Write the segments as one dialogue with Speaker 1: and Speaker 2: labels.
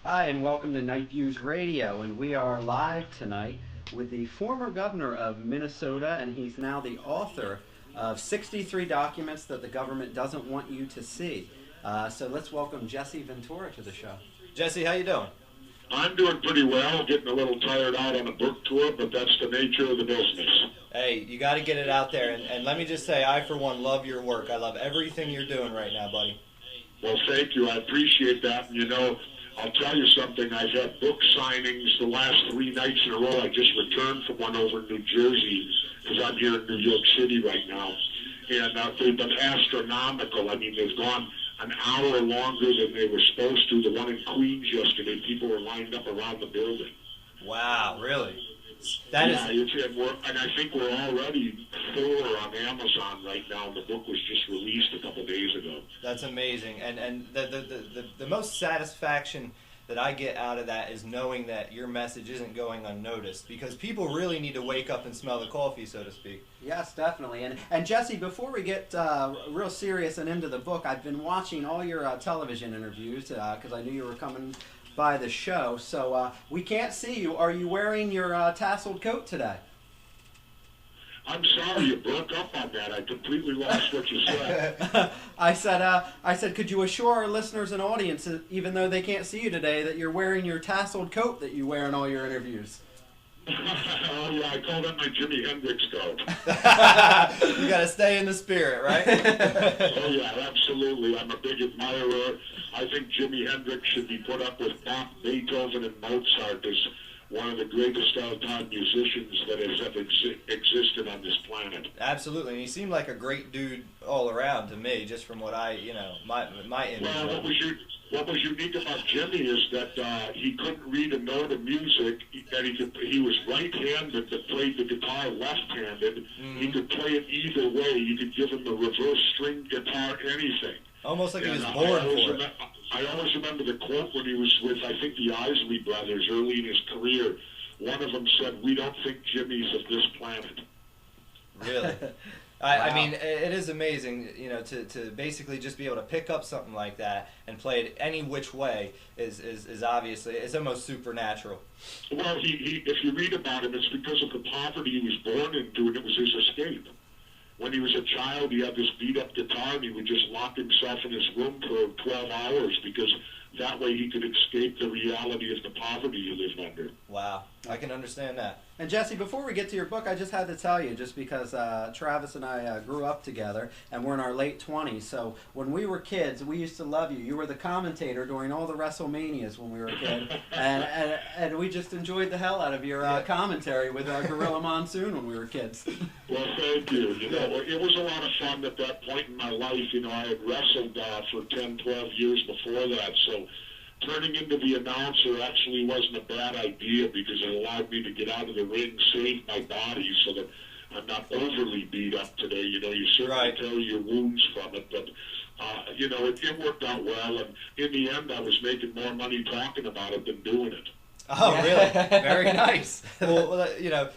Speaker 1: Hi, and welcome to Night Views Radio. And we are live tonight with the former governor of Minnesota, and he's now the author of 63 documents that the government doesn't want you to see. So let's welcome Jesse Ventura to the show.
Speaker 2: Jesse, how you doing?
Speaker 3: I'm doing pretty well, getting a little tired out on a book tour, but that's the nature of the business.
Speaker 2: Hey, you got to get it out there. And let me just say, I, for one, love your work. I love everything you're doing right now, buddy.
Speaker 3: Well, thank you. I appreciate that. And, I'll tell you something. I've had book signings the last 3 nights in a row. I just returned from one over in New Jersey because I'm here in New York City right now. And they've been astronomical. I mean, they've gone an hour longer than they were supposed to. The one in Queens yesterday, people were lined up around the building.
Speaker 2: Wow, really?
Speaker 3: And I think we're already 4 on Amazon right now, and the book was just released a couple days ago.
Speaker 2: That's amazing. And the most satisfaction that I get out of that is knowing that your message isn't going unnoticed, because people really need to wake up and smell the coffee, so to speak.
Speaker 1: Yes, definitely. And Jesse, before we get real serious and into the book, I've been watching all your television interviews because I knew you were coming by the show. So we can't see you. Are you wearing your tasseled coat today?
Speaker 3: I'm sorry you broke up on that. I completely lost what you said.
Speaker 1: I said, could you assure our listeners and audience, even though they can't see you today, that you're wearing your tasseled coat that you wear in all your interviews?
Speaker 3: Oh, yeah, I call that my Jimi Hendrix coat.
Speaker 2: You got to stay in the spirit, right?
Speaker 3: Oh, yeah, absolutely. I'm a big admirer. I think Jimi Hendrix should be put up with Bach, Beethoven, and Mozart as one of the greatest all-time musicians that has ever existed on this planet.
Speaker 2: Absolutely. And he seemed like a great dude all around to me, just from what I, my image.
Speaker 3: Well, what was unique about Jimmy is that he couldn't read a note of music, and he was right-handed but played the guitar left-handed. Mm-hmm. He could play it either way. You could give him the reverse string guitar, anything.
Speaker 2: Almost like he was born for it.
Speaker 3: I always remember the quote when he was with, I think, the Isley brothers early in his career. One of them said, "We don't think Jimmy's of this planet."
Speaker 2: Really? I mean, it is amazing, to basically just be able to pick up something like that and play it any which way is obviously, it's almost supernatural.
Speaker 3: Well, if you read about him, it's because of the poverty he was born into, and it was his escape. When he was a child, he had this beat-up guitar, and he would just lock himself in his room for 12 hours because that way he could escape the reality of the poverty he lived under.
Speaker 2: Wow. I can understand that.
Speaker 1: And Jesse, before we get to your book, I just had to tell you, just because Travis and I grew up together, and we're in our late 20s, so when we were kids, we used to love you. You were the commentator during all the WrestleManias when we were a kid, and we just enjoyed the hell out of your commentary with Gorilla Monsoon when we were kids.
Speaker 3: Well, thank you. It was a lot of fun at that point in my life. I had wrestled for 10, 12 years before that, so turning into the announcer actually wasn't a bad idea because it allowed me to get out of the ring, save my body so that I'm not overly beat up today. You certainly tell your wounds from it, but it worked out well, and in the end I was making more money talking about it than doing it.
Speaker 2: Oh, really? Very nice. Well,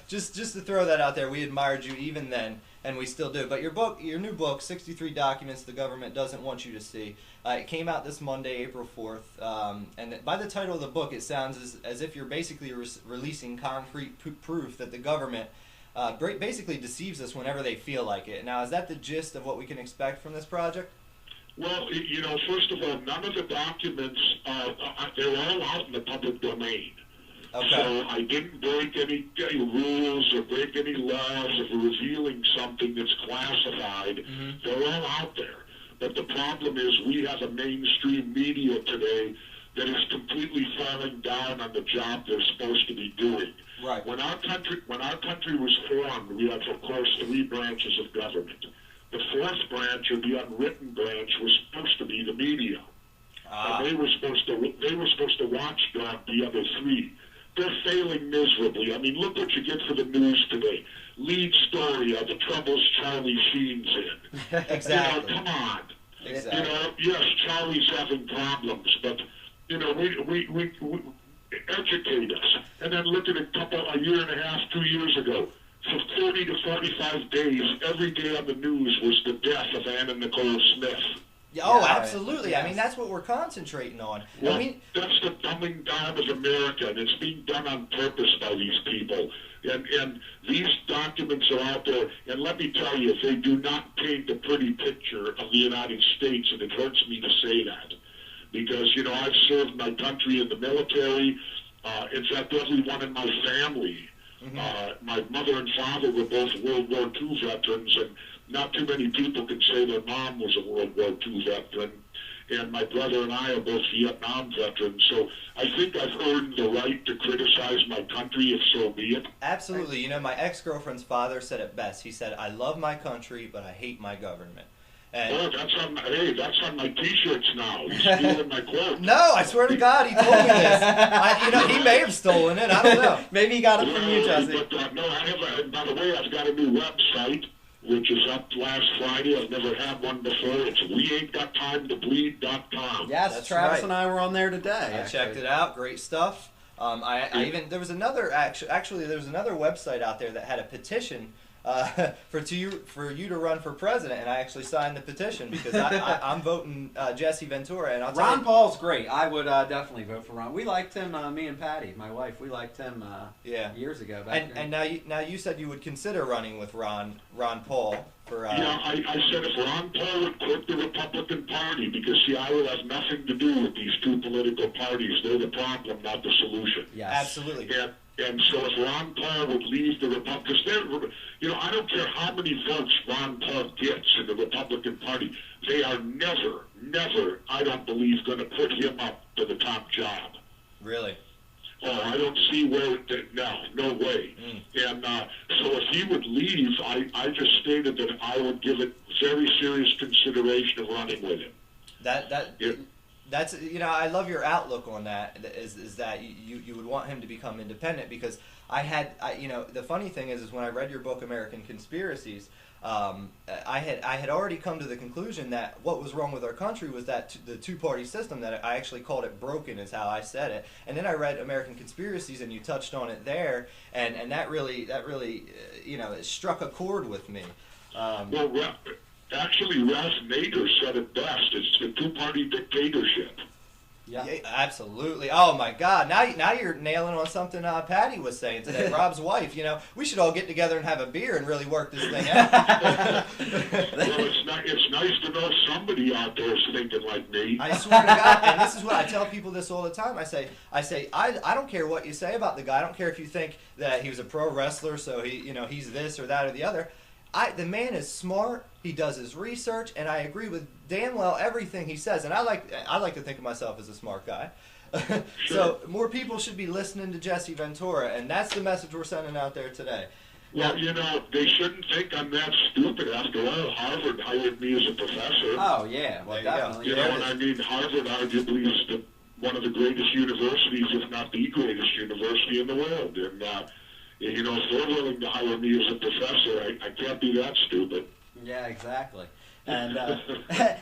Speaker 2: just to throw that out there, we admired you even then, and we still do. But your new book, 63 Documents the Government Doesn't Want You to See, it came out this Monday, April 4th, and by the title of the book, it sounds as if you're basically releasing concrete proof that the government basically deceives us whenever they feel like it. Now, is that the gist of what we can expect from this project?
Speaker 3: Well, first of all, none of the documents, they're all out in the public domain.
Speaker 2: Okay.
Speaker 3: So I didn't break any rules or break any laws of revealing something that's classified. Mm-hmm. They're all out there. But the problem is we have a mainstream media today that is completely falling down on the job they're supposed to be doing.
Speaker 2: Right.
Speaker 3: When our country was formed, we had, of course, 3 branches of government. The 4th branch, or the unwritten branch, was supposed to be the media. And they were supposed to watchdog the other 3. They're failing miserably. I mean, look what you get for the news today. Lead story of the troubles Charlie Sheen's in.
Speaker 2: Exactly.
Speaker 3: Come on.
Speaker 2: Exactly.
Speaker 3: Yes, Charlie's having problems, but we educate us. And then look at a year and a half, 2 years ago. For 40 to 45 days, every day on the news was the death of Anna Nicole Smith.
Speaker 2: Oh,
Speaker 1: Yeah,
Speaker 2: absolutely.
Speaker 1: yes.
Speaker 2: I mean, that's what we're concentrating on.
Speaker 3: Well,
Speaker 2: I mean,
Speaker 3: that's the dumbing down of America, and it's being done on purpose by these people. And these documents are out there, and let me tell you, they do not paint a pretty picture of the United States, and it hurts me to say that. Because, you know, I've served my country in the military. In fact, everyone in my family, my mother and father were both World War II veterans, and not too many people can say their mom was a World War II veteran. And my brother and I are both Vietnam veterans, so I think I've earned the right to criticize my country, if so be it.
Speaker 2: absolutely. You know, my ex-girlfriend's father said it best. He said, "I love my country, but I hate my government." And
Speaker 3: Oh, that's on my T-shirts now. He's stealing my quote.
Speaker 2: no, I swear to God, he told me this. You know, he may have stolen it. I don't know.
Speaker 1: Maybe he got it from you, Jesse.
Speaker 3: But no, by the way, I've got a new website, which is up last Friday. I've never had one before. It's weain'tgottimetobleed.com.
Speaker 1: Yes,
Speaker 2: That's
Speaker 1: Travis
Speaker 2: right.
Speaker 1: and I were on there today.
Speaker 2: I checked it out. Great stuff. I even there was another actually there was another website out there that had a petition for you to run for president, and I actually signed the petition because I'm voting Jesse Ventura, and I'll tell
Speaker 1: Ron
Speaker 2: you,
Speaker 1: Paul's great. I would definitely vote for Ron. We liked him, me and Patty, my wife. We liked him years ago.
Speaker 2: And now you said you would consider running with Ron Paul for.
Speaker 3: Yeah, I said if Ron Paul would quit the Republican Party, because see, I would have nothing to do with these two political parties. They're the problem, not the solution.
Speaker 1: Yes.
Speaker 2: Absolutely.
Speaker 3: And so if Ron Paul would leave the Republicans, you know, I don't care how many votes Ron Paul gets in the Republican Party, they are never, I don't believe, going to put him up to the top job.
Speaker 2: Really.
Speaker 3: Oh, I don't see where, no way. And so if he would leave, I just stated that I would give it very serious consideration of running with him.
Speaker 2: That's, you know, I love your outlook on that, is that you would want him to become independent, because you know, the funny thing is when I read your book, American Conspiracies, I had already come to the conclusion that what was wrong with our country was that the two-party system, that I actually called it broken, is how I said it. And then I read American Conspiracies, and you touched on it there, and that really you know, it struck a chord with me.
Speaker 3: Well, actually, Ralph Nader said it best. It's the two-party dictatorship.
Speaker 2: Yeah, absolutely. Oh my God! Now you're nailing on something Patty was saying today. Rob's wife. You know, we should all get together and have a beer and really work this thing out.
Speaker 3: Well, it's nice to know somebody out there is thinking like me.
Speaker 2: I swear to God, and this is what I tell people this all the time. I say I don't care what you say about the guy. I don't care if you think that he was a pro wrestler, so he's this or that or the other. The man is smart. He does his research, and I agree with damn well everything he says. And I like to think of myself as a smart guy. So more people should be listening to Jesse Ventura, and that's the message we're sending out there today.
Speaker 3: Well, you know, they shouldn't think I'm that stupid. After all, Harvard hired me as a professor.
Speaker 1: Oh yeah, well definitely.
Speaker 3: You know, and I mean, Harvard arguably is one of the greatest universities, if not the greatest university in the world. And you know, if they're willing to hire me as a professor, I can't be that stupid.
Speaker 1: Yeah, exactly. And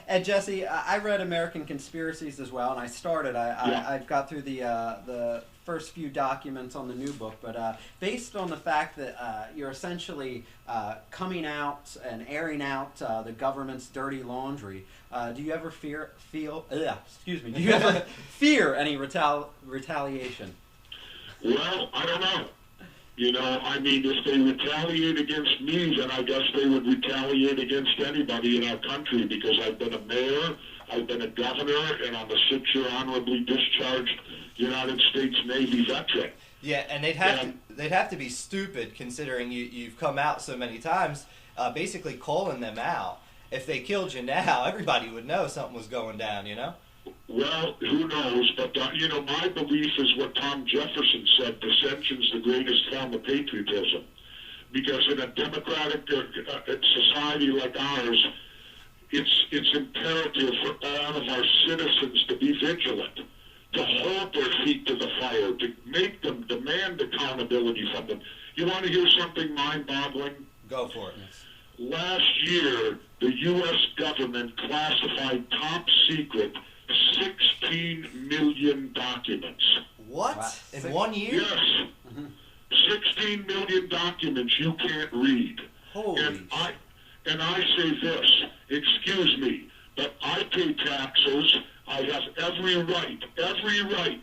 Speaker 1: and Jesse, I read American Conspiracies as well, and I started. I've got through the first few documents on the new book, but based on the fact that you're essentially coming out and airing out the government's dirty laundry, do you ever fear any retaliation?
Speaker 3: Well, I don't know. You know, I mean, if they retaliate against me, then I guess they would retaliate against anybody in our country, because I've been a mayor, I've been a governor, and I'm a 6-year honorably discharged United States Navy veteran.
Speaker 2: Yeah, and they'd have to be stupid, considering you've come out so many times, basically calling them out. If they killed you now, everybody would know something was going down, you know?
Speaker 3: Well, who knows? But, you know, my belief is what Tom Jefferson said: dissension's the greatest form of patriotism. Because in a democratic society like ours, it's imperative for all of our citizens to be vigilant, to hold their feet to the fire, to make them demand accountability from them. You want to hear something mind-boggling?
Speaker 2: Go for it.
Speaker 3: Last year, the U.S. government classified top secret 16 million documents.
Speaker 2: What?
Speaker 1: Wow.
Speaker 2: In 1 year?
Speaker 3: Yes. 16 million documents you can't read.
Speaker 2: Holy
Speaker 3: And I say this, excuse me, but I pay taxes. I have every right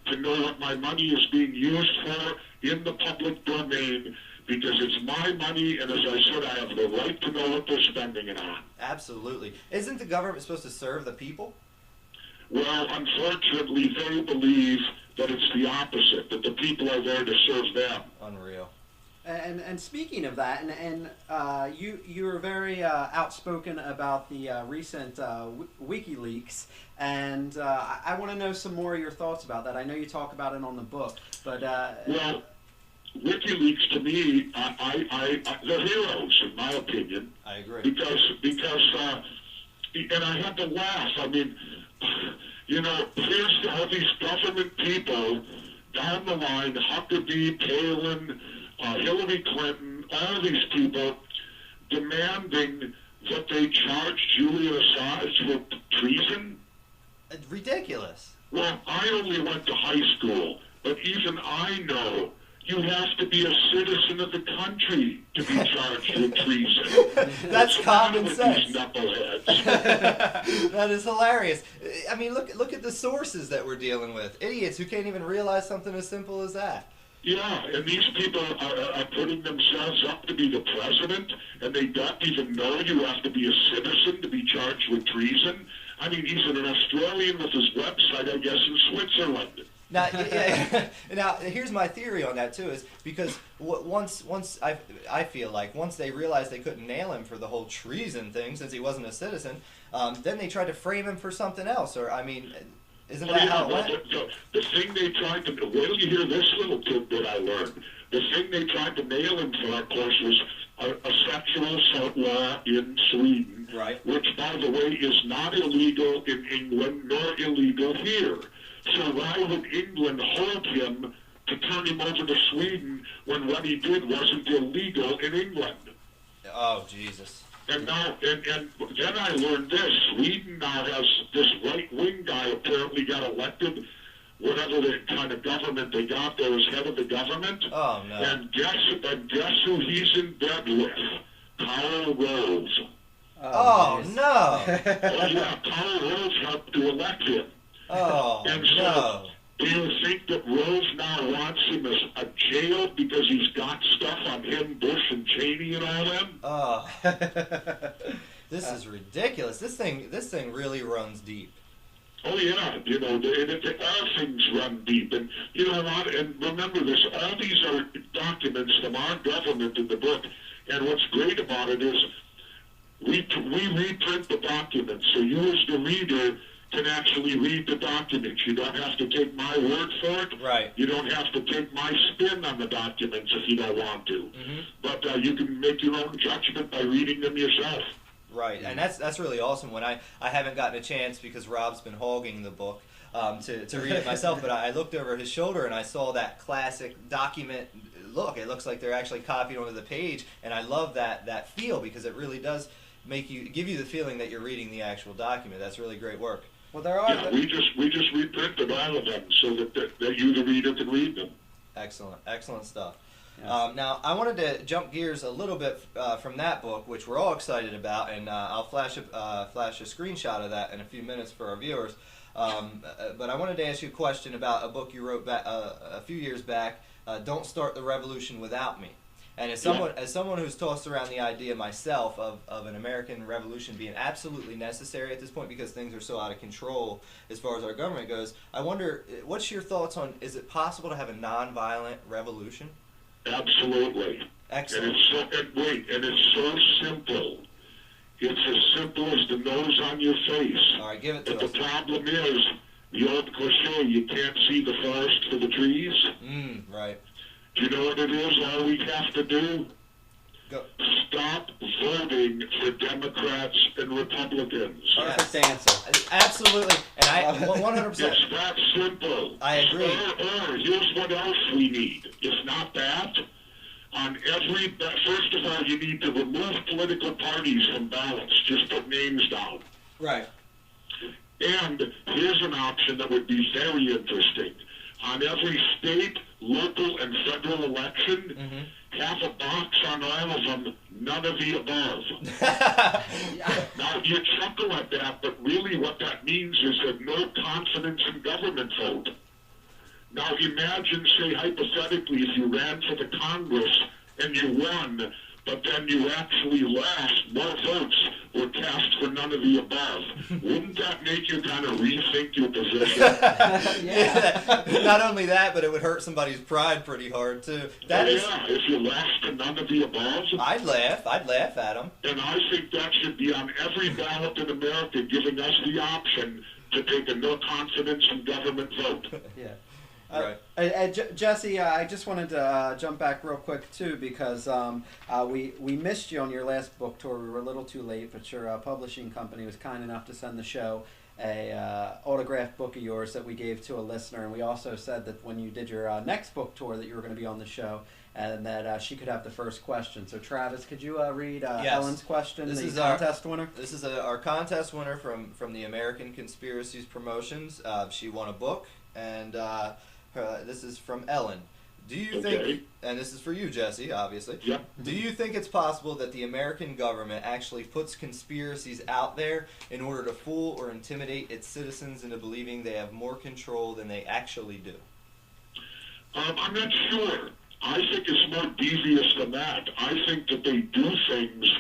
Speaker 3: to know what my money is being used for in the public domain, because it's my money, and as I said, I have the right to know what they're spending it on.
Speaker 2: Absolutely. Isn't the government supposed to serve the people?
Speaker 3: Well, unfortunately, they believe that it's the opposite, that the people are there to serve them.
Speaker 2: Unreal.
Speaker 1: And speaking of that, you were very outspoken about the recent WikiLeaks, and I want to know some more of your thoughts about that. I know you talk about it on the book, but
Speaker 3: well, WikiLeaks to me, they're heroes in my opinion.
Speaker 2: I agree.
Speaker 3: Because and I had to laugh. I mean, you know, here's all these government people down the line, Huckabee, Palin, Hillary Clinton, all these people demanding that they charge Julian Assange with treason.
Speaker 2: Ridiculous.
Speaker 3: Well, I only went to high school, but even I know you have to be a citizen of the country to be charged with treason.
Speaker 2: That's common sense.
Speaker 3: These knuckleheads.
Speaker 2: That is hilarious. I mean, look at the sources that we're dealing with. Idiots who can't even realize something as simple as that.
Speaker 3: Yeah, and these people are putting themselves up to be the president, and they don't even know you have to be a citizen to be charged with treason. I mean, he's an Australian with his website, I guess, in Switzerland.
Speaker 2: Now, now, here's my theory on that too. Is because once I feel like once they realized they couldn't nail him for the whole treason thing, since he wasn't a citizen, then they tried to frame him for something else. Or I mean, isn't that how it went?
Speaker 3: The thing they tried to, wait till you hear this little tidbit I learned. The thing they tried to nail him for, of course, was a sexual assault law in Sweden,
Speaker 2: right?
Speaker 3: Which, by the way, is not illegal in England nor illegal here. So why would England hold him to turn him over to Sweden when what he did wasn't illegal in England?
Speaker 2: Oh, Jesus.
Speaker 3: And now, and then I learned this. Sweden now has this right-wing guy apparently got elected, whatever the kind of government they got there as head of the government.
Speaker 2: Oh, no.
Speaker 3: And guess who he's in bed with? Karl Rove.
Speaker 2: Oh, no.
Speaker 3: Oh, yeah, Karl Rove helped to elect him.
Speaker 2: Oh,
Speaker 3: and so,
Speaker 2: no.
Speaker 3: do you think that Rove now wants him as a jail because he's got stuff on him, Bush and Cheney and all them?
Speaker 2: Oh, this is ridiculous. This thing really runs deep.
Speaker 3: Oh yeah, you know, all things run deep, and you know what? And remember this: all these are documents from our government in the book. And what's great about it is we reprint the documents, so you as the reader can actually read the documents. You don't have to take my word for it.
Speaker 2: Right.
Speaker 3: You don't have to take my spin on the documents if you don't want to.
Speaker 2: Mm-hmm.
Speaker 3: But you can make your own judgment by reading them yourself.
Speaker 2: Right, and that's really awesome. When I haven't gotten a chance because Rob's been hogging the book to read it myself, but I looked over his shoulder and I saw that classic document look. It looks like they're actually copied onto the page, and I love that feel because it really does give you the feeling that you're reading the actual document. That's really great work.
Speaker 1: Well, there are.
Speaker 3: Yeah, we just reprinted all of them so that you, the reader, can read them.
Speaker 2: Excellent stuff.
Speaker 1: Yes.
Speaker 2: Now, I wanted to jump gears a little bit from that book, which we're all excited about, and I'll flash a screenshot of that in a few minutes for our viewers. But I wanted to ask you a question about a book you wrote back, a few years back, Don't Start the Revolution Without Me. And as someone who's tossed around the idea myself of an American revolution being absolutely necessary at this point because things are so out of control as far as our government goes, I wonder, what's your thoughts on, is it possible to have a nonviolent revolution?
Speaker 3: Absolutely.
Speaker 2: Excellent.
Speaker 3: And it's so simple. It's as simple as the nose on your face.
Speaker 2: All right, give it to us.
Speaker 3: But the problem is, the old cliche, you can't see the forest for the trees.
Speaker 2: Right.
Speaker 3: Do you know what it is? All we have to do?
Speaker 2: Go.
Speaker 3: Stop voting for Democrats and Republicans.
Speaker 1: Perfect answer.
Speaker 2: Absolutely. And I 100%.
Speaker 3: It's that simple.
Speaker 2: I agree.
Speaker 3: Or here's what else we need. If not that, first of all, you need to remove political parties from ballots. Just put names down.
Speaker 2: Right.
Speaker 3: And here's an option that would be very interesting. On every state, local, and federal election, half a box on all of them, none of the above. Now, you chuckle at that, but really what that means is that no confidence in government vote. Now, imagine, say, hypothetically, if you ran for the Congress and you won, but then you actually lost, more votes were cast for none of the above. Wouldn't that make you kind of rethink your position?
Speaker 2: Yeah. Not only that, but it would hurt somebody's pride pretty hard, too.
Speaker 3: If you lost to none of the above.
Speaker 2: I'd laugh at them.
Speaker 3: And I think that should be on every ballot in America, giving us the option to take a no confidence in government vote.
Speaker 1: Yeah.
Speaker 2: Right.
Speaker 1: Jesse, I just wanted to jump back real quick too, because we missed you on your last book tour. We were a little too late, but your publishing company was kind enough to send the show a autographed book of yours that we gave to a listener, and we also said that when you did your next book tour that you were going to be on the show, and that she could have the first question. So Travis, could you read Ellen's question?
Speaker 2: This is
Speaker 1: contest winner.
Speaker 2: This is our contest winner from the American Conspiracies Promotions. She won a book, and this is from Ellen. Do you think, and this is for you, Jesse, obviously,
Speaker 3: Yep.
Speaker 2: Do you think it's possible that the American government actually puts conspiracies out there in order to fool or intimidate its citizens into believing they have more control than they actually do?
Speaker 3: I'm not sure. I think it's more devious than that. I think that they do things,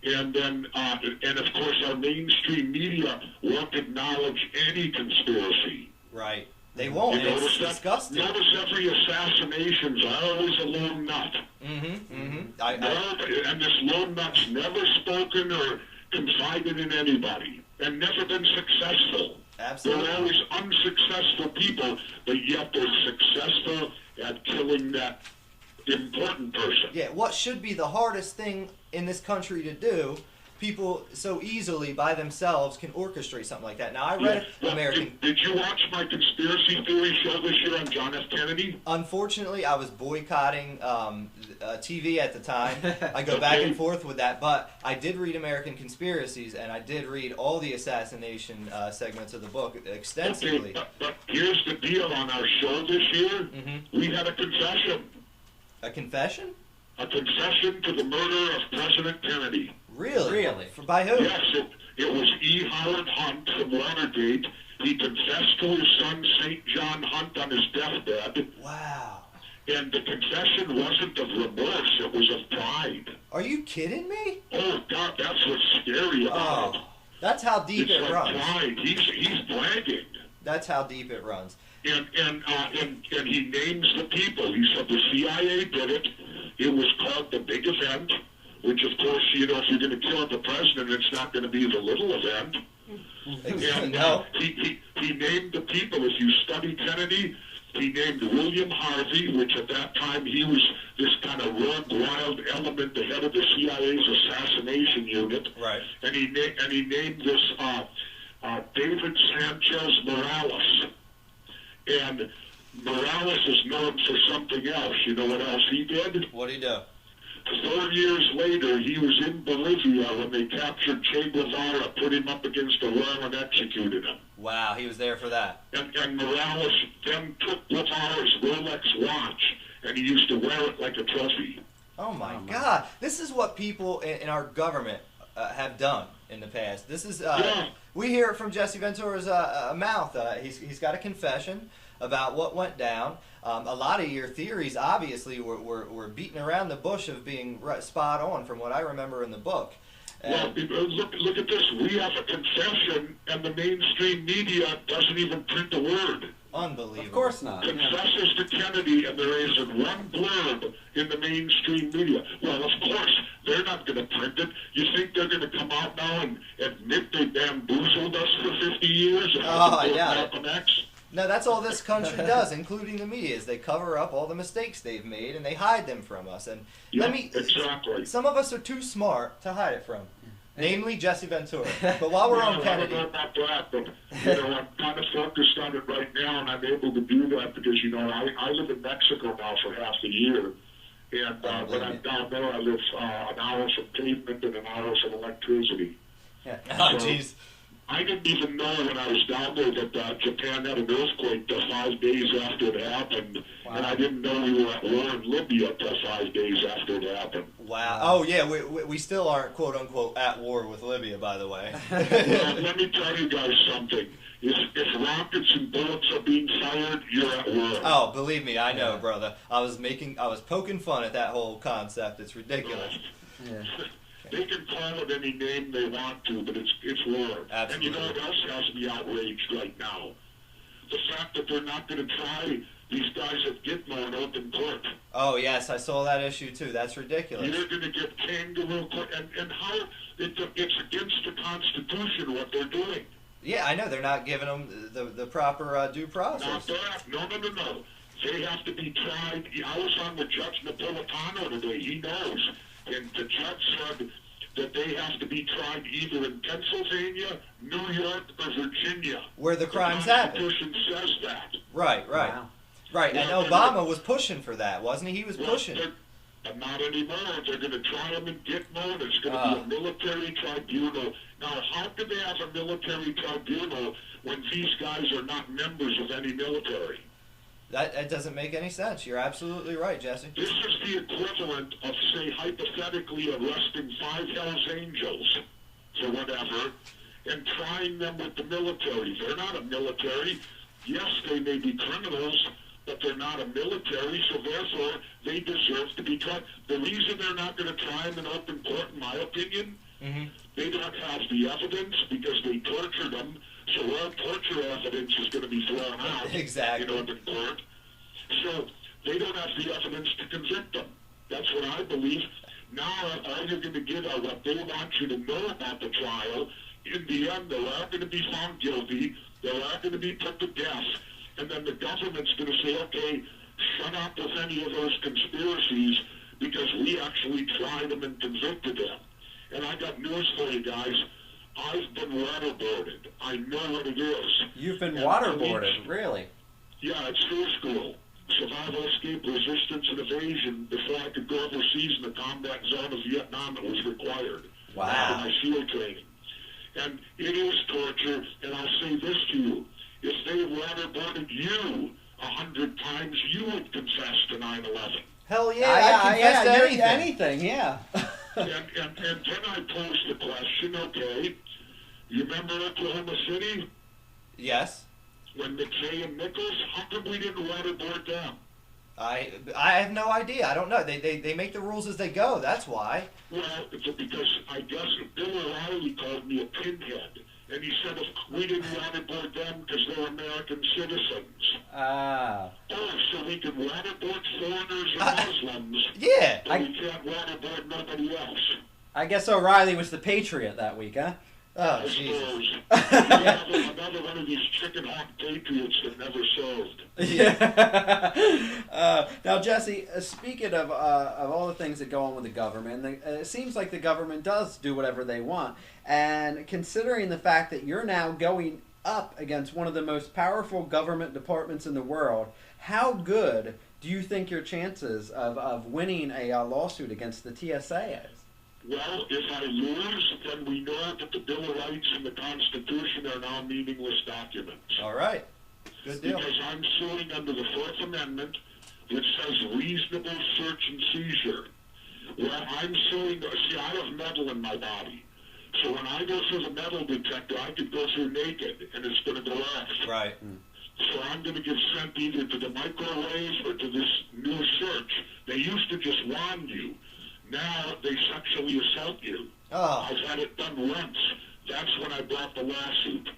Speaker 3: and then, and of course, our mainstream media won't acknowledge any conspiracy.
Speaker 2: Right. They won't. It's disgusting.
Speaker 3: Notice every assassinations are always a lone nut. And this lone nut's never spoken or confided in anybody, and never been successful.
Speaker 2: Absolutely.
Speaker 3: They're always unsuccessful people, but yet they're successful at killing that important person.
Speaker 2: Yeah, what should be the hardest thing in this country to do, people so easily by themselves can orchestrate something like that. Now, I read American...
Speaker 3: Did you watch my conspiracy theory show this year on John F. Kennedy?
Speaker 2: Unfortunately, I was boycotting TV at the time. I go back and forth with that, but I did read American Conspiracies, and I did read all the assassination segments of the book extensively.
Speaker 3: Okay, but here's the deal on our show this year. We had a confession.
Speaker 2: A confession?
Speaker 3: A confession to the murder of President Kennedy.
Speaker 2: Really?
Speaker 1: Really?
Speaker 2: By who?
Speaker 3: Yes, it was E. Howard Hunt from Watergate. He confessed to his son, St. John Hunt, on his deathbed.
Speaker 2: Wow.
Speaker 3: And the confession wasn't of remorse, it was of pride.
Speaker 2: Are you kidding me?
Speaker 3: Oh, God, that's what's scary about it.
Speaker 2: That's how deep
Speaker 3: It's
Speaker 2: it
Speaker 3: like
Speaker 2: runs.
Speaker 3: pride. He's bragging.
Speaker 2: That's how deep it runs.
Speaker 3: And he names the people. He said the CIA did it. It was called the big event, which, of course, you know, if you're going to kill the president, it's not going to be the little event. And
Speaker 2: No.
Speaker 3: he named the people. If you study Kennedy, he named William Harvey, which at that time he was this kind of rogue, wild element, the head of the CIA's assassination unit.
Speaker 2: Right.
Speaker 3: And he named this David Sanchez Morales. And Morales is known for something else. You know what else he did?
Speaker 2: What'd he do?
Speaker 3: 4 years later, he was in Bolivia when they captured Che Guevara, put him up against a wall and executed him.
Speaker 2: Wow, he was there for that.
Speaker 3: And Morales then took Guevara's Rolex watch, and he used to wear it like a trophy.
Speaker 2: Oh my God! This is what people in our government have done in the past. This is we hear it from Jesse Ventura's mouth. He's got a confession about what went down. A lot of your theories, obviously, were beaten around the bush of being spot on from what I remember in the book.
Speaker 3: Well, look at this. We have a confession, and the mainstream media doesn't even print a word.
Speaker 2: Unbelievable.
Speaker 1: Of course not.
Speaker 3: Confesses to Kennedy, and there isn't one blurb in the mainstream media. Well, of course, they're not going to print it. You think they're going to come out now and admit they bamboozled us for 50 years?
Speaker 2: I doubt it.
Speaker 3: X?
Speaker 2: No, that's all this country does, including the media, is they cover up all the mistakes they've made and they hide them from us. And
Speaker 3: exactly.
Speaker 2: Some of us are too smart to hide it from. Namely, Jesse Ventura. But while we're on Kennedy,
Speaker 3: I don't know about that, but you know, I'm kind of focused on it right now, and I'm able to do that because, you know, I live in Mexico now for half the year, and when I'm down there, I live an hour from pavement and an hour from electricity.
Speaker 2: yeah. Oh, jeez.
Speaker 3: I didn't even know when I was down there that Japan had an earthquake 5 days after it happened,
Speaker 1: Wow.
Speaker 3: and I didn't know we were at war in Libya 5 days after it happened.
Speaker 2: Wow. Oh, yeah, we still aren't, quote-unquote, at war with Libya, by the way.
Speaker 3: Well, let me tell you guys something. If rockets and bullets are being fired, you're at war.
Speaker 2: Oh, believe me, I know, brother. I was poking fun at that whole concept. It's ridiculous.
Speaker 1: Yeah.
Speaker 3: They can call it any name they want to, but it's war.
Speaker 2: Absolutely.
Speaker 3: And you know what else has me outraged right now? The fact that they're not going to try these guys at Gitmo in open court.
Speaker 2: Oh, yes, I saw that issue, too. That's ridiculous.
Speaker 3: You're going to get kangaroo court, and how it's against the Constitution what they're doing.
Speaker 2: Yeah, I know. They're not giving them the proper due process.
Speaker 3: Not that. No. They have to be tried. I was on with Judge Napolitano today. He knows. And the judge said that they have to be tried either in Pennsylvania, New York, or Virginia.
Speaker 2: Where the crimes happen.
Speaker 3: The Constitution says that.
Speaker 2: Right.
Speaker 1: Wow.
Speaker 2: Right, and
Speaker 3: Well,
Speaker 2: Obama was pushing for that, wasn't he? He was pushing.
Speaker 3: But not anymore. They're going to try them in Gitmo, and it's going to be a military tribunal. Now, how can they have a military tribunal when these guys are not members of any military?
Speaker 2: That doesn't make any sense. You're absolutely right, Jesse.
Speaker 3: This is the equivalent of, say, hypothetically arresting 5 Hells Angels or whatever and trying them with the military. They're not a military. Yes, they may be criminals, but they're not a military, so therefore they deserve to be tried. The reason they're not going to try them in open court, in my opinion, they don't have the evidence because they tortured them, so all torture evidence is going to be thrown out
Speaker 2: Exactly.
Speaker 3: in open court. So they don't have the evidence to convict them. That's what I believe. Now all you're going to get are what they want you to know about the trial. In the end, they're all going to be found guilty. They're all going to be put to death. And then the government's going to say, okay, shut up with any of those conspiracies because we actually tried them and convicted them. And I got news for you guys. I've been waterboarded. I know what it is.
Speaker 1: You've been
Speaker 3: And
Speaker 1: waterboarded, really?
Speaker 3: Yeah, it's through school. Survival, escape, resistance, and evasion before I could go overseas in the combat zone of Vietnam that was required for
Speaker 2: Wow.
Speaker 3: my SEAL training. And it is torture, and I'll say this to you. If they waterboarded you 100 times, you would confess to 9/11.
Speaker 2: Hell yeah, I confess to anything.
Speaker 1: Anything, yeah.
Speaker 3: And then I posed the question, okay, you remember Oklahoma City?
Speaker 2: Yes.
Speaker 3: When McVeigh and Nichols, how come we didn't waterboard them?
Speaker 2: I have no idea. I don't know. They make the rules as they go. That's why.
Speaker 3: Well, it's because I guess Bill O'Reilly called me a pinhead. And he said if we didn't waterboard them because they're American citizens.
Speaker 1: Ah.
Speaker 3: Oh, so we can waterboard foreigners and Muslims,
Speaker 2: Yeah.
Speaker 3: but we can't waterboard nobody else.
Speaker 1: I guess O'Reilly was the patriot that week, huh?
Speaker 2: Oh,
Speaker 3: I
Speaker 2: Jesus.
Speaker 3: suppose. Another one of these chicken hawk patriots that never served.
Speaker 1: Yeah. Now, Jesse, speaking of all the things that go on with the government, it seems like the government does do whatever they want. And considering the fact that you're now going up against one of the most powerful government departments in the world, how good do you think your chances of winning a lawsuit against the TSA is?
Speaker 3: Well, if I lose, then we know that the Bill of Rights and the Constitution are now meaningless documents.
Speaker 2: All right. Good deal.
Speaker 3: Because I'm suing under the Fourth Amendment, which says reasonable search and seizure. Well, I'm suing, see, I have metal in my body. So when I go through the metal detector, I could go through naked, and it's going to go off.
Speaker 2: Right.
Speaker 3: So I'm going to get sent either to the microwave or to this new search. They used to just wand you. Now they sexually assault you.
Speaker 2: Oh.
Speaker 3: I've had it done once. That's when I brought the lawsuit.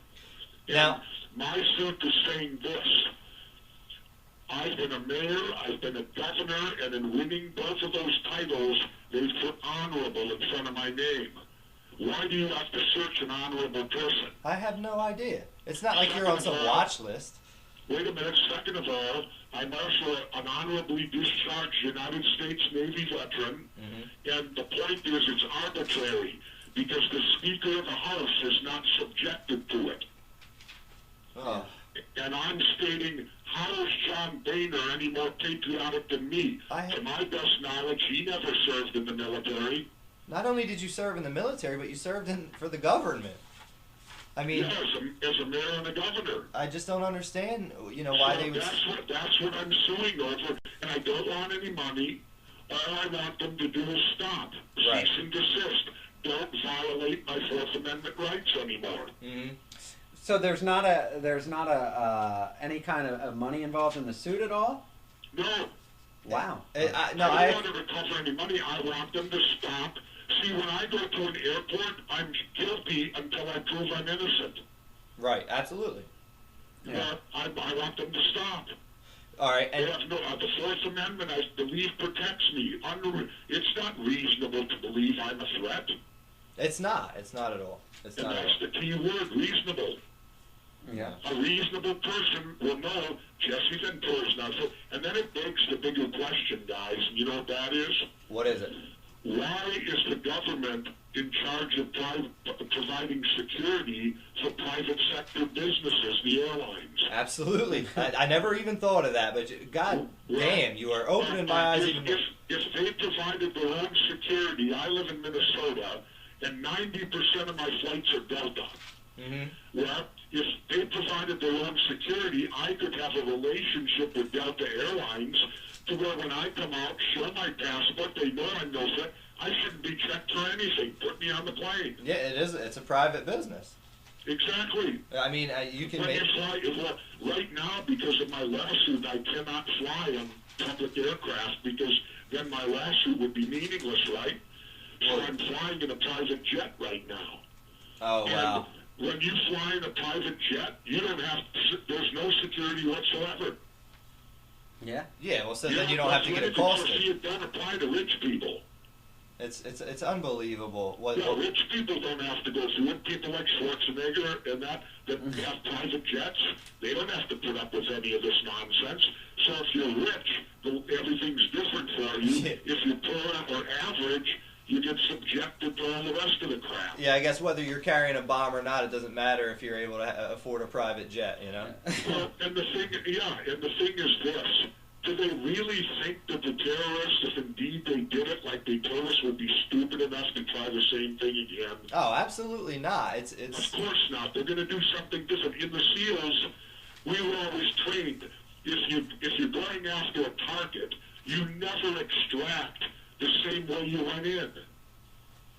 Speaker 3: And
Speaker 2: Now,
Speaker 3: my suit is saying this. I've been a mayor, I've been a governor, and in winning both of those titles, they've put honorable in front of my name. Why do you have to search an honorable person?
Speaker 2: I have no idea. It's not like you're on some watch list.
Speaker 3: Wait a minute. Second of all, I'm also an honorably discharged United States Navy veteran, and the point is it's arbitrary because the Speaker of the House is not subjected to it.
Speaker 2: Oh.
Speaker 3: And I'm stating, how is John Boehner any more patriotic than me? To my best knowledge, he never served in the military.
Speaker 2: Not only did you serve in the military, but you served for the government. I mean,
Speaker 3: yeah, as a mayor and a governor.
Speaker 2: I just don't understand, why
Speaker 3: So
Speaker 2: they would.
Speaker 3: that's what I'm suing over, and I don't want any money. All I want them to do is stop,
Speaker 2: Right.
Speaker 3: cease and desist. Don't violate my Fourth Amendment rights anymore.
Speaker 2: Mm-hmm.
Speaker 1: So there's not any kind of money involved in the suit at all?
Speaker 3: No.
Speaker 1: Wow.
Speaker 3: I don't want to recover any money. I want them to stop. See, when I go to an airport, I'm guilty until I prove I'm innocent.
Speaker 2: Right, absolutely.
Speaker 1: Yeah.
Speaker 3: I want them to stop.
Speaker 2: All right,
Speaker 3: They
Speaker 2: and
Speaker 3: have the Fourth Amendment, I believe, protects me. It's not reasonable to believe I'm a threat.
Speaker 2: it's not at all. It's
Speaker 3: And
Speaker 2: not at
Speaker 3: that's
Speaker 2: all.
Speaker 3: the key word, reasonable.
Speaker 1: Yeah.
Speaker 3: A reasonable person will know Jesse Ventura is not so. And then it begs the bigger question, guys. You know what that is?
Speaker 2: What is it?
Speaker 3: Why is the government in charge of providing security for private sector businesses, the airlines?
Speaker 2: Absolutely. I never even thought of that, but God damn, you are opening my eyes even more.
Speaker 3: If they provided their own security, I live in Minnesota, and 90% of my flights are Delta.
Speaker 2: Mm-hmm.
Speaker 3: Well, if they provided their own security, I could have a relationship with Delta Airlines to where when I come out, show my passport, they know I'm no threat. I shouldn't be checked for anything. Put me on the plane.
Speaker 2: Yeah, it is. It's a private business.
Speaker 3: Exactly.
Speaker 2: I mean, you can
Speaker 3: When
Speaker 2: make.
Speaker 3: you fly, well, right now, because of my lawsuit, I cannot fly on public aircraft because then my lawsuit would be meaningless, right? So I'm flying in a private jet right now.
Speaker 2: Oh wow.
Speaker 3: And when you fly in a private jet, you don't have. There's no security whatsoever.
Speaker 1: Yeah.
Speaker 2: Yeah. Well, so then you don't have to get accosted.
Speaker 3: See, it don't apply to rich people.
Speaker 2: It's unbelievable. What?
Speaker 3: No, rich people don't have to go through it. People like Schwarzenegger and that have private jets, they don't have to put up with any of this nonsense. So if you're rich, everything's different for you.
Speaker 2: Yeah.
Speaker 3: If you're poor or average, you get subjected to all the rest of the crap.
Speaker 2: Yeah, I guess whether you're carrying a bomb or not, it doesn't matter if you're able to afford a private jet.
Speaker 3: Well, and the thing is this. Do they really think that the terrorists, if indeed they did it like they told us, would be stupid enough to try the same thing again?
Speaker 2: Oh, absolutely not. It's.
Speaker 3: Of course not. They're going to do something different. In the SEALs, we were always trained. If you're going after a target, you never extract the same way you went in.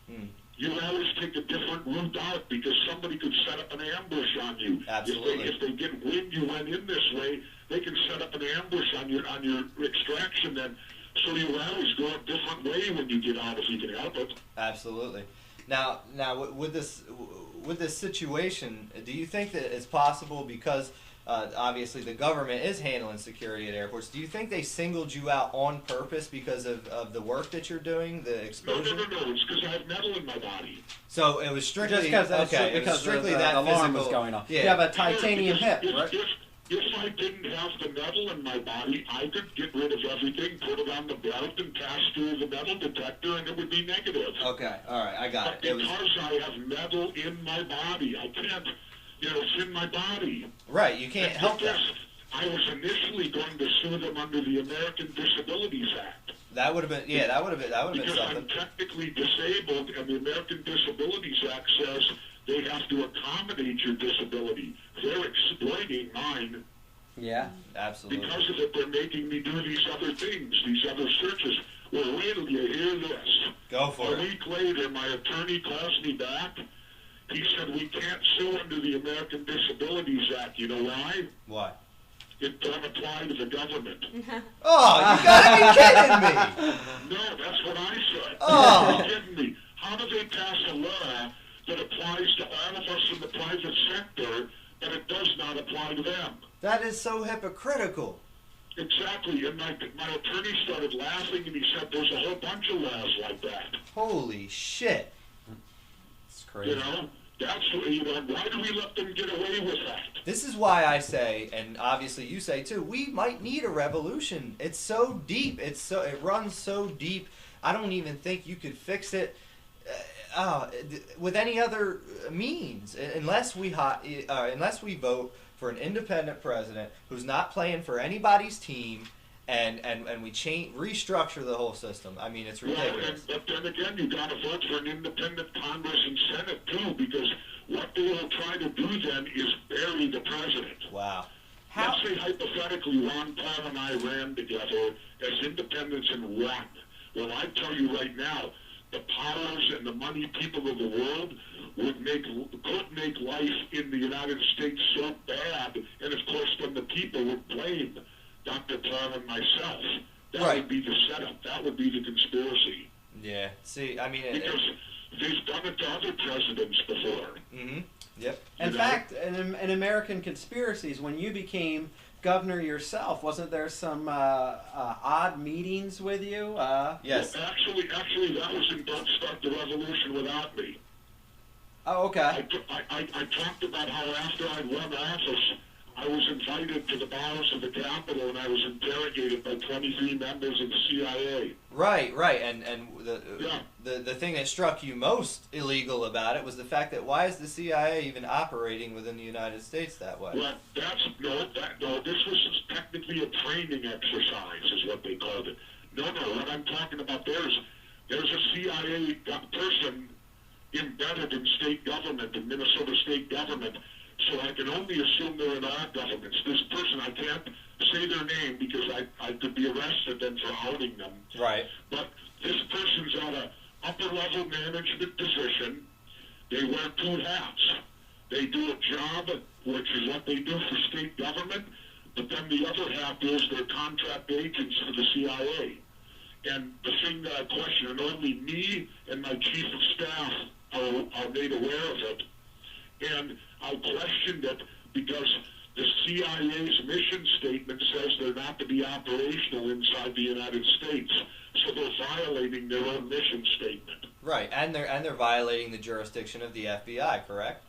Speaker 2: Hmm.
Speaker 3: You always take a different route out because somebody could set up an ambush on you.
Speaker 2: Absolutely.
Speaker 3: If they get wind you went in this way, they can set up an ambush on your extraction then. So you always go a different way when you get out if you can help it.
Speaker 2: Absolutely. Now, with this situation, do you think that it's possible because obviously the government is handling security at airports? Do you think they singled you out on purpose because of the work that you're doing, the exposure?
Speaker 3: No. It's because I have metal in my body.
Speaker 2: So it was strictly
Speaker 1: Just
Speaker 2: okay.
Speaker 1: because
Speaker 2: strictly
Speaker 1: the
Speaker 2: that
Speaker 1: alarm
Speaker 2: physical,
Speaker 1: was going off.
Speaker 2: Yeah.
Speaker 1: You have a titanium hip,
Speaker 3: If,
Speaker 1: right?
Speaker 3: if I didn't have the metal in my body, I could get rid of everything, put it on the belt, and pass through the metal detector, and it would be negative.
Speaker 2: Okay, all right, I got
Speaker 3: But
Speaker 2: it.
Speaker 3: because I have metal in my body, I can't, it's in my body.
Speaker 2: Right, you can't
Speaker 3: And
Speaker 2: help
Speaker 3: get
Speaker 2: that.
Speaker 3: this, I was initially going to sue them under the American Disabilities Act.
Speaker 2: That would have been
Speaker 3: Because I'm
Speaker 2: something.
Speaker 3: technically disabled, and the American Disabilities Act says they have to accommodate your disability. They're exploiting mine.
Speaker 1: Yeah.
Speaker 2: Absolutely.
Speaker 3: Because of it, they're making me do these other things, these other searches. Well, wait till you hear this.
Speaker 2: Go for
Speaker 3: A
Speaker 2: it.
Speaker 3: week later, my attorney calls me back. He said, we can't sue under the American Disabilities Act. You know why?
Speaker 2: Why?
Speaker 3: It don't apply to the government.
Speaker 2: Oh, you gotta be kidding me!
Speaker 3: No, that's what I said.
Speaker 2: Oh.
Speaker 3: You're kidding me. How do they pass a law that applies to all of us in the private sector, but it does not apply to them?
Speaker 2: That is so hypocritical.
Speaker 3: Exactly, and my attorney started laughing, and he said, there's a whole bunch of laws like that.
Speaker 2: Holy shit.
Speaker 1: It's crazy.
Speaker 3: That's why do we let them get away with that?
Speaker 2: This is why I say, and obviously you say too, we might need a revolution. It's so deep. It runs so deep. I don't even think you could fix it with any other means, unless we vote for an independent president who's not playing for anybody's team, and we restructure the whole system. I mean, it's ridiculous.
Speaker 3: Well, but then again, you got to vote for an independent Congress and Senate too, because what they will try to do then is bury the president.
Speaker 2: Wow.
Speaker 3: Let's say hypothetically Ron Paul and I ran together as independents and won. Well, I tell you right now, the powers and the money people of the world could make life in the United States so bad, and of course then the people would blame Dr. Paul and myself. That
Speaker 2: Right.
Speaker 3: would be the setup. That would be the conspiracy.
Speaker 2: Yeah. See, I mean,
Speaker 3: Because they've done it to other presidents before.
Speaker 2: mm-hmm. Yep.
Speaker 1: In fact, in American conspiracies, when you became governor yourself, wasn't there some odd meetings with you?
Speaker 2: Yes.
Speaker 3: Well, actually, that was in Don't Start the Revolution Without Me.
Speaker 1: Oh, okay.
Speaker 3: I talked about how after I won office, I was invited to the bowels of the Capitol and I was interrogated by 23 members of the CIA.
Speaker 2: Right, and
Speaker 3: Yeah.
Speaker 2: the thing that struck you most illegal about it was the fact that why is the CIA even operating within the United States that way?
Speaker 3: Well, this was technically a training exercise, is what they called it. No, what I'm talking about there's a CIA person embedded in state government, in Minnesota state government, so I can only assume they're in our governments. This person, I can't say their name because I could be arrested then for outing them.
Speaker 2: Right.
Speaker 3: But this person's at a upper-level management position. They wear two hats. They do a job, which is what they do for state government, but then the other half is they're contract agents for the CIA. And the thing that I question, and only me and my chief of staff are made aware of it, and I questioned it because the CIA's mission statement says they're not to be operational inside the United States, so they're violating their own mission statement.
Speaker 2: Right, and they're violating the jurisdiction of the FBI, correct?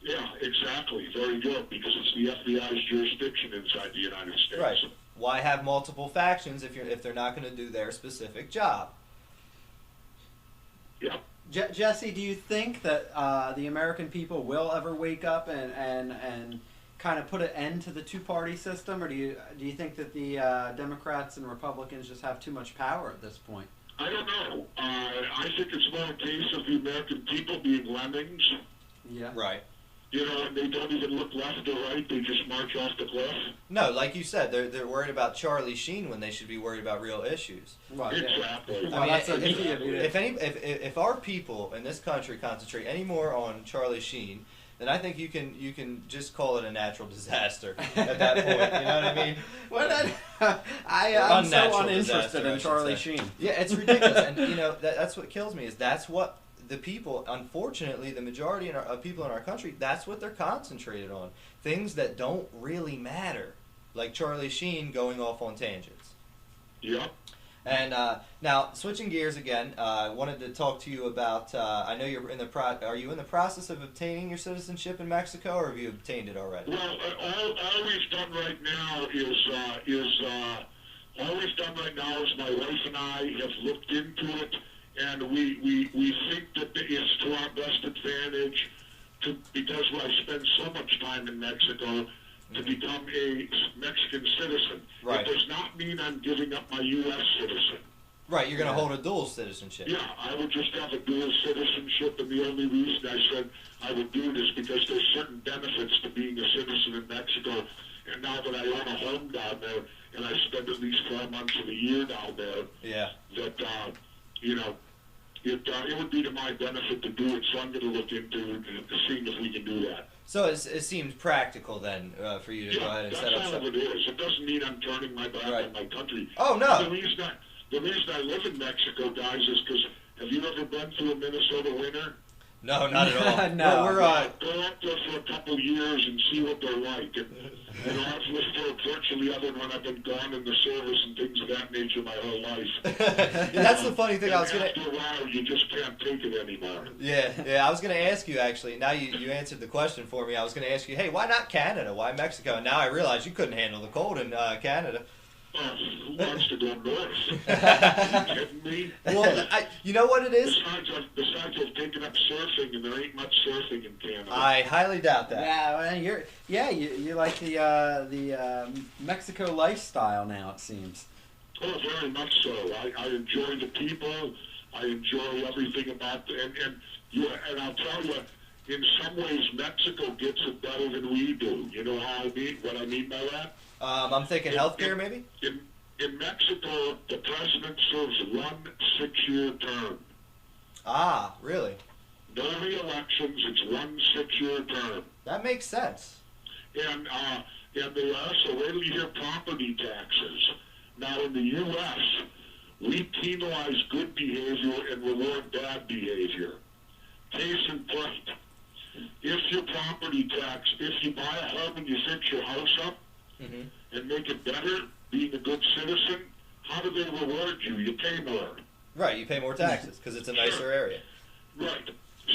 Speaker 3: Yeah, exactly. Very good, because it's the FBI's jurisdiction inside the United States.
Speaker 2: Right. Why have multiple factions if they're not going to do their specific job?
Speaker 3: Yeah.
Speaker 1: Jesse, do you think that the American people will ever wake up and kind of put an end to the two-party system, or do you think that the Democrats and Republicans just have too much power at this point?
Speaker 3: I don't know. I think it's more a case of the American people being lemmings.
Speaker 1: Yeah.
Speaker 2: Right.
Speaker 3: You know, and they don't even look left or right. They just march off the cliff.
Speaker 2: No, like you said, they're worried about Charlie Sheen when they should be worried about real issues.
Speaker 1: Well, yeah.
Speaker 3: Exactly.
Speaker 1: Well, that's
Speaker 2: if our people in this country concentrate any more on Charlie Sheen, then I think you can just call it a natural disaster at that point. You know what I mean?
Speaker 1: Well, I'm so
Speaker 2: Unnatural
Speaker 1: uninterested
Speaker 2: disaster, I
Speaker 1: in
Speaker 2: should
Speaker 1: Charlie
Speaker 2: say.
Speaker 1: Sheen.
Speaker 2: Yeah, it's ridiculous, and you know that's what kills me is that's what the people, unfortunately, the majority of people in our country, that's what they're concentrated on. Things that don't really matter, like Charlie Sheen going off on tangents.
Speaker 3: Yep.
Speaker 2: And now, switching gears again, I wanted to talk to you about. I know you're in the are you in the process of obtaining your citizenship in Mexico, or have you obtained it already?
Speaker 3: Well, all we've done right now is my wife and I have looked into it, and we think that it's to our best advantage because I spend so much time in Mexico to become a Mexican citizen.
Speaker 2: Right.
Speaker 3: It does not mean I'm giving up my U.S. citizen.
Speaker 2: Right, you're going to hold a dual citizenship.
Speaker 3: Yeah, I would just have a dual citizenship, and the only reason I said I would do it is because there's certain benefits to being a citizen in Mexico, and now that I own a home down there, and I spend at least 4 months of the year down there,
Speaker 2: Yeah.
Speaker 3: that, you know, it would be to my benefit to do it, so I'm going to look into seeing if we can do that.
Speaker 2: So it seems practical then for you to go ahead and set up
Speaker 3: that's all
Speaker 2: something.
Speaker 3: it is. It doesn't mean I'm turning my back
Speaker 2: Right.
Speaker 3: on my country.
Speaker 2: Oh, no.
Speaker 3: The reason I live in Mexico, guys, is because have you ever been through a Minnesota winter?
Speaker 2: No, not at all.
Speaker 1: No.
Speaker 2: We're
Speaker 3: Go up there for a couple of years and see what they're like. And, you know, I've lived there virtually other than when I've been gone in the service and things of that nature my whole life.
Speaker 2: That's the funny thing.
Speaker 3: And
Speaker 2: I was gonna.
Speaker 3: after a while, you just can't take it anymore.
Speaker 2: Yeah. I was gonna ask you actually. Now you answered the question for me. I was gonna ask you, hey, why not Canada? Why Mexico? And now I realize you couldn't handle the cold in Canada.
Speaker 3: Who wants to go north? Are you kidding me?
Speaker 2: Well, you know what it is?
Speaker 3: Besides, I've taken up surfing, and there ain't much surfing in Canada.
Speaker 2: I highly doubt that.
Speaker 1: Yeah, you like the Mexico lifestyle now, it seems.
Speaker 3: Oh, very much so. I enjoy the people. I enjoy everything about and I'll tell you, in some ways, Mexico gets it better than we do. You know how I mean? What I mean by that?
Speaker 2: I'm thinking healthcare, maybe?
Speaker 3: In Mexico, the president serves one 6-year term.
Speaker 2: Ah, really?
Speaker 3: No re-elections, it's one 6-year term.
Speaker 2: That makes sense.
Speaker 3: And they also, wait till you hear property taxes. Now, in the U.S., we penalize good behavior and reward bad behavior. Case in point, if your property tax, if you buy a home and you fix your house up and make it better, being a good citizen, how do they reward you? You pay more.
Speaker 2: Right, you pay more taxes because it's a nicer area.
Speaker 3: Right.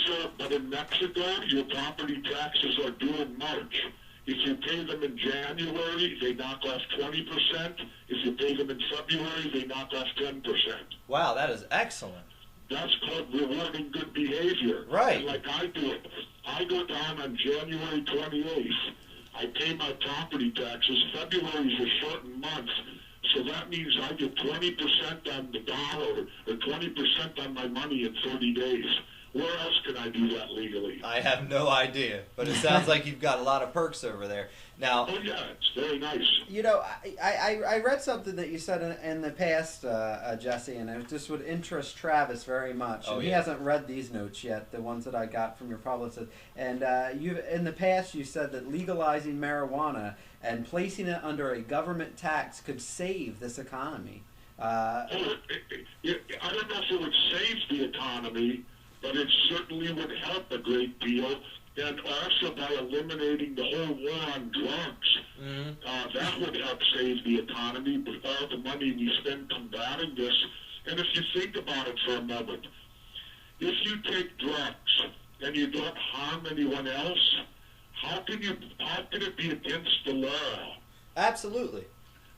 Speaker 3: So, but in Mexico, your property taxes are due in March. If you pay them in January, they knock off 20%. If you pay them in February, they knock off 10%.
Speaker 2: Wow, that is excellent.
Speaker 3: That's called rewarding good behavior.
Speaker 2: Right.
Speaker 3: And like I do it. I go down on January 28th. I pay my property taxes. February is a shortened month. So that means I get 20% on the dollar or 20% on my money in 30 days. Where else can I do that legally?
Speaker 2: I have no idea, but it sounds like you've got a lot of perks over there. Now,
Speaker 3: oh yeah, it's very nice.
Speaker 1: You know, I read something that you said in the past, Jesse, and it just would interest Travis very much.
Speaker 2: Oh,
Speaker 1: and
Speaker 2: yeah.
Speaker 1: He hasn't read these notes yet, the ones that I got from your publicist. And in the past, you said that legalizing marijuana and placing it under a government tax could save this economy.
Speaker 3: I don't know if it would save the economy, but it certainly would help a great deal. And also by eliminating the whole war on drugs, that would help save the economy with all the money we spend combating this. And if you think about it for a moment, if you take drugs and you don't harm anyone else, how can it be against the law?
Speaker 2: absolutely.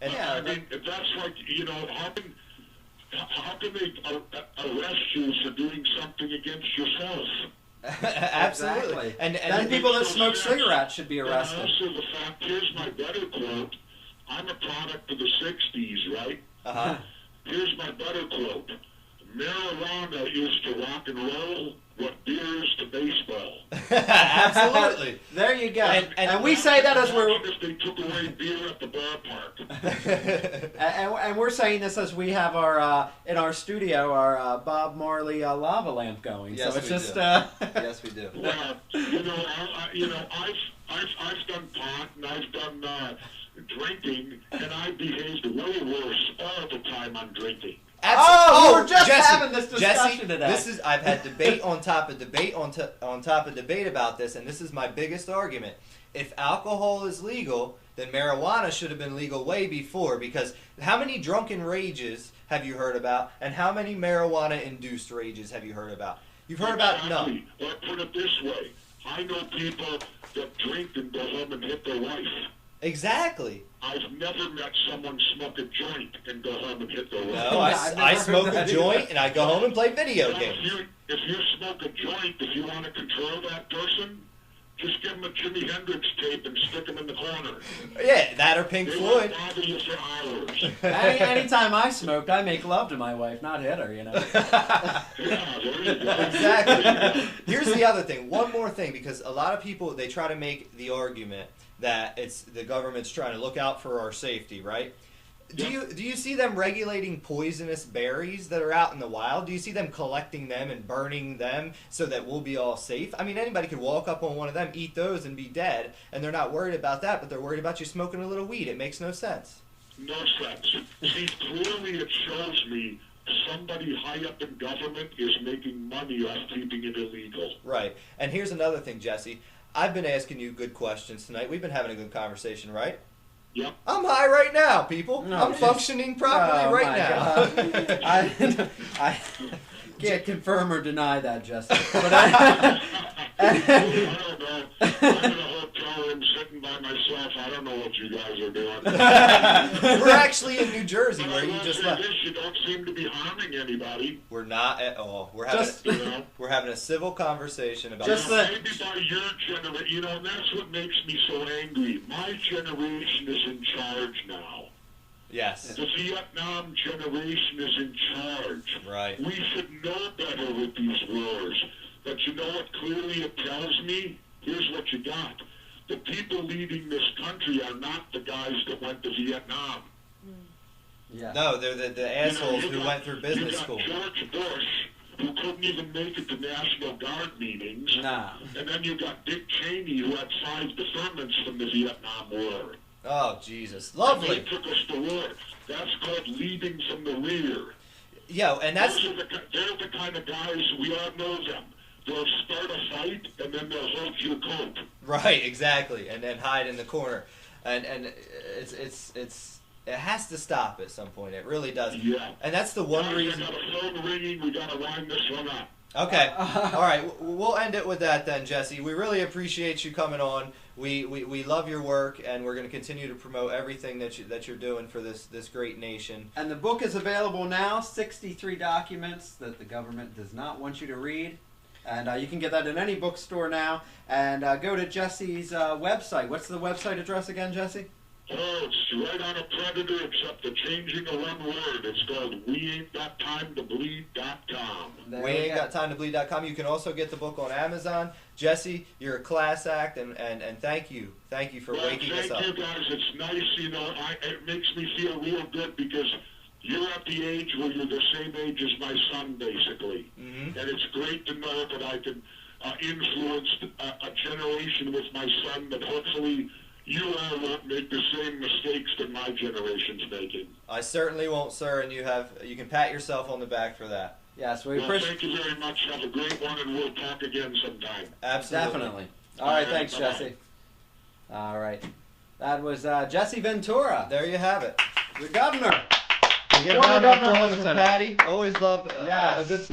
Speaker 2: And
Speaker 3: I mean, that's like, you know, how can they arrest you for doing something against yourself?
Speaker 2: absolutely.
Speaker 1: Exactly.
Speaker 2: And
Speaker 1: then people that smoke cigarettes should be arrested.
Speaker 3: And also the fact, here's my better quote. I'm a product of the 60s, right?
Speaker 2: Uh-huh.
Speaker 3: Here's my better quote. Marijuana is to rock and roll what beer is to baseball.
Speaker 2: Absolutely.
Speaker 1: There you go.
Speaker 2: And
Speaker 1: we say that as we're
Speaker 3: if they took away beer at the ballpark.
Speaker 1: and we're saying this as we have our in our studio our Bob Marley lava lamp going.
Speaker 2: Yes,
Speaker 1: so it's
Speaker 2: we
Speaker 1: just
Speaker 2: do. Yes, we do.
Speaker 3: Well, I've done pot and I've done drinking, and I behaved way worse all the time on drinking.
Speaker 1: Oh, we were just
Speaker 2: Jesse,
Speaker 1: having this discussion
Speaker 2: Jesse,
Speaker 1: today.
Speaker 2: I've had debate on top of debate on top of debate about this, and this is my biggest argument. If alcohol is legal, then marijuana should have been legal way before, because how many drunken rages have you heard about, and how many marijuana-induced rages have you heard about? You've heard about none.
Speaker 3: Or put it this way, I know people that drink and go home and hit their wife.
Speaker 2: Exactly.
Speaker 3: I've never met someone smoke a joint and go home and hit their wife.
Speaker 2: No, I smoke a joint and I go home and play video
Speaker 3: Now,
Speaker 2: games.
Speaker 3: if you smoke a joint, if you want to control that person, just give them a Jimi Hendrix tape and stick them in the corner.
Speaker 2: Yeah, that or Pink
Speaker 3: They
Speaker 2: Floyd.
Speaker 3: won't bother you for hours.
Speaker 1: Anytime I smoked, I make love to my wife, not hit her, you know.
Speaker 3: Yeah, there you go.
Speaker 2: Exactly. Here's the other thing. One more thing, because a lot of people, they try to make the argument that it's the government's trying to look out for our safety, right? Do you see them regulating poisonous berries that are out in the wild? Do you see them collecting them and burning them so that we'll be all safe? I mean, anybody could walk up on one of them, eat those, and be dead, and they're not worried about that, but they're worried about you smoking a little weed. It makes no sense.
Speaker 3: No sense. See, clearly it shows me somebody high up in government is making money off keeping it illegal.
Speaker 2: Right. And here's another thing, Jesse. I've been asking you good questions tonight. We've been having a good conversation, right?
Speaker 3: Yep.
Speaker 2: I'm high right now, people.
Speaker 1: No,
Speaker 2: I'm functioning properly right now.
Speaker 1: I can't confirm or deny that, Justin. But
Speaker 3: I don't know. I'm in a hotel room sitting by myself. I don't know what you guys are doing.
Speaker 2: We're actually in New Jersey,
Speaker 3: But
Speaker 2: where
Speaker 3: I
Speaker 2: you
Speaker 3: will
Speaker 2: just
Speaker 3: say
Speaker 2: left.
Speaker 3: this, you don't seem to be harming anybody.
Speaker 2: We're not at all. We're having a civil conversation about.
Speaker 1: Just
Speaker 3: Maybe by your generation, you know, and that's what makes me so angry. My generation is in charge now.
Speaker 2: Yes.
Speaker 3: The Vietnam generation is in charge.
Speaker 2: Right.
Speaker 3: We should know better with these wars. But you know what clearly it tells me? Here's what you got. The people leading this country are not the guys that went to Vietnam.
Speaker 1: Yeah.
Speaker 2: No, they're the assholes who went through business school.
Speaker 3: You got George Bush, who couldn't even make it to National Guard meetings.
Speaker 1: Nah.
Speaker 3: And then you got Dick Cheney, who had 5 deferments from the Vietnam War.
Speaker 2: Oh, Jesus. Lovely.
Speaker 3: And they took us to war. That's called leading from the rear.
Speaker 2: Yeah, and that's...
Speaker 3: They're the kind of guys, we all know them. They'll start a fight, and then they'll hold your coat.
Speaker 2: Right, exactly, and then hide in the corner. And it has to stop at some point. It really does.
Speaker 3: Yeah.
Speaker 2: And that's the one
Speaker 3: Guys,
Speaker 2: reason...
Speaker 3: I got a phone ringing. We got to wind this one up.
Speaker 2: Okay. All right. We'll end it with that then, Jesse. We really appreciate you coming on. We love your work, and we're going to continue to promote everything that you're doing for this great nation.
Speaker 1: And the book is available now, 63 documents that the government does not want you to read. And you can get that in any bookstore now. And go to Jesse's website. What's the website address again, Jesse?
Speaker 3: Oh, it's right on a Predator, except the changing of one word. It's called weain'tgotttimetobleed.com.
Speaker 2: weain'tgotttimetobleed.com. You can also get the book on Amazon. Jesse, you're a class act, and thank you. Thank you for waking us up.
Speaker 3: Thank you, guys. It's nice, you know. It makes me feel real good because you're at the age where you're the same age as my son, basically.
Speaker 2: Mm-hmm.
Speaker 3: And it's great to know that I can influence a generation with my son that hopefully you all won't make the same mistakes that my generation's making.
Speaker 2: I certainly won't, sir, and you can pat yourself on the back for that.
Speaker 1: Yes, we
Speaker 3: Well,
Speaker 1: appreciate.
Speaker 3: thank you very much. Have a great one, and we'll talk again sometime.
Speaker 2: Absolutely.
Speaker 1: Definitely. All right, thanks,
Speaker 3: Bye-bye.
Speaker 1: Jesse. All right, that was Jesse Ventura,
Speaker 2: There you have it.
Speaker 1: the governor.
Speaker 2: Get a round of applause for Patty. Always love
Speaker 1: Yes.
Speaker 2: a good.